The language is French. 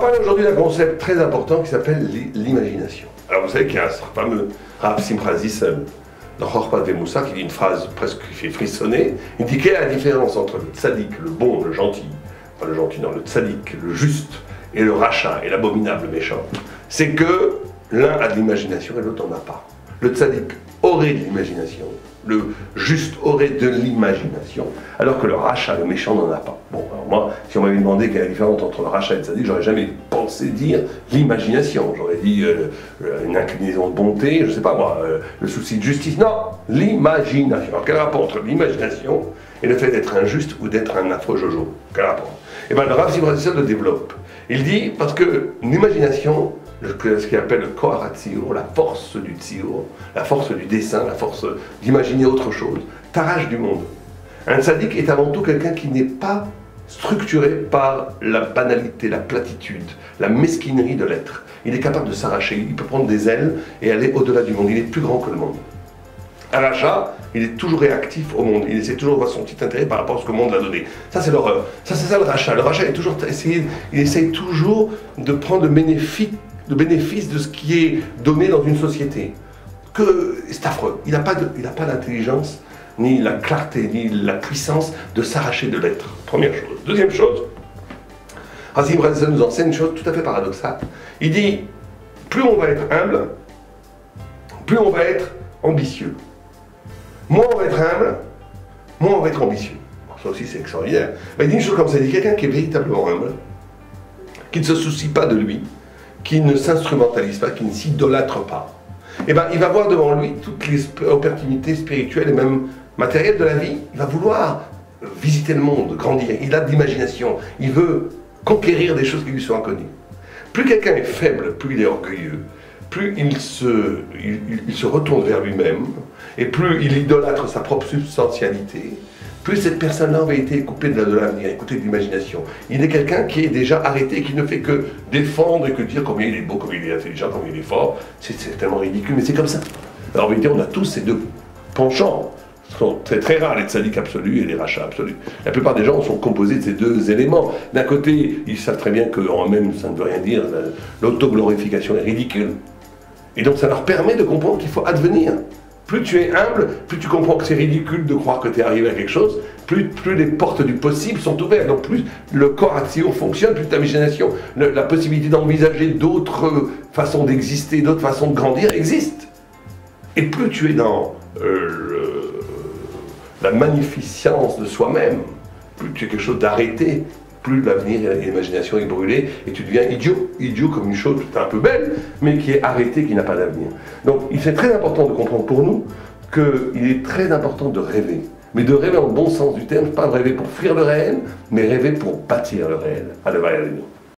parler aujourd'hui d'un concept très important qui s'appelle l'imagination. Alors vous savez qu'il y a ce fameux Rav Simcha Zissel dans Chorpat Moussa qui dit une phrase presque qui fait frissonner. Il dit quelle est la différence entre le tzaddik, le bon, le gentil, enfin le gentil non, le tzaddik, le juste, et le rachat, et l'abominable méchant. C'est que l'un a de l'imagination et l'autre n'en a pas. Le tzaddik aurait de l'imagination, le juste aurait de l'imagination, alors que le rachat, le méchant, n'en a pas. Bon, alors moi, si on m'avait demandé quelle est la différence entre le rachat et le tzaddik, j'aurais jamais pensé dire l'imagination. J'aurais dit une inclinaison de bonté, je sais pas moi, le souci de justice. Non, l'imagination. Alors quel rapport entre l'imagination et le fait d'être injuste ou d'être un affreux jojo? Quel rapport? Et bien le Rav Simcha Zissel le développe. Il dit, parce que l'imagination, ce qu'il appelle le Koharat Tziyur, la force du Tziyur, la force du dessin, la force d'imaginer autre chose, t'arrache du monde. Un tzaddik est avant tout quelqu'un qui n'est pas structuré par la banalité, la platitude, la mesquinerie de l'être. Il est capable de s'arracher, il peut prendre des ailes et aller au-delà du monde, il est plus grand que le monde. Un rachat, il est toujours réactif au monde, il essaie toujours de voir son petit intérêt par rapport à ce que le monde l'a donné. Ça c'est l'horreur, ça c'est ça le rachat. Le rachat il essaye toujours de prendre le bénéfice de ce qui est donné dans une société. C'est affreux, il n'a pas l'intelligence, ni la clarté, ni la puissance de s'arracher de l'être. Première chose. Deuxième chose, Rav Simcha Zissel nous enseigne une chose tout à fait paradoxale. Il dit, plus on va être humble, plus on va être ambitieux. Moins on va être humble, moins on va être ambitieux. Bon, ça aussi c'est extraordinaire. Mais il dit une chose comme ça, il dit quelqu'un qui est véritablement humble, qui ne se soucie pas de lui, qui ne s'instrumentalise pas, qui ne s'idolâtre pas, eh ben, il va voir devant lui toutes les opportunités spirituelles et même matérielles de la vie. Il va vouloir visiter le monde, grandir. Il a de l'imagination. Il veut conquérir des choses qui lui sont inconnues. Plus quelqu'un est faible, plus il est orgueilleux, plus il se retourne vers lui-même, et plus il idolâtre sa propre substantialité, plus cette personne-là en vérité est coupée de l'avenir, est coupée de l'imagination. Il est quelqu'un qui est déjà arrêté, qui ne fait que défendre et que dire combien il est beau, combien il est intelligent, combien il est fort. C'est tellement ridicule, mais c'est comme ça. Alors en vérité, on a tous ces deux penchants. Ce sont très rares les tzaddiks absolus et les rachats absolus. La plupart des gens sont composés de ces deux éléments. D'un côté, ils savent très bien qu'en eux-mêmes, ça ne veut rien dire, l'autoglorification est ridicule. Et donc ça leur permet de comprendre qu'il faut advenir. Plus tu es humble, plus tu comprends que c'est ridicule de croire que tu es arrivé à quelque chose, plus les portes du possible sont ouvertes. Donc plus le Koharat Tziyur fonctionne, plus ta imagination, la possibilité d'envisager d'autres façons d'exister, d'autres façons de grandir existe. Et plus tu es dans la magnificence de soi-même, plus tu es quelque chose d'arrêté, plus l'avenir et l'imagination est brûlée, et tu deviens idiot comme une chose un peu belle, mais qui est arrêtée, qui n'a pas d'avenir. Donc c'est très important de comprendre pour nous qu'il est très important de rêver, mais de rêver en bon sens du terme, pas de rêver pour fuir le réel, mais rêver pour bâtir le réel. Allez, nous.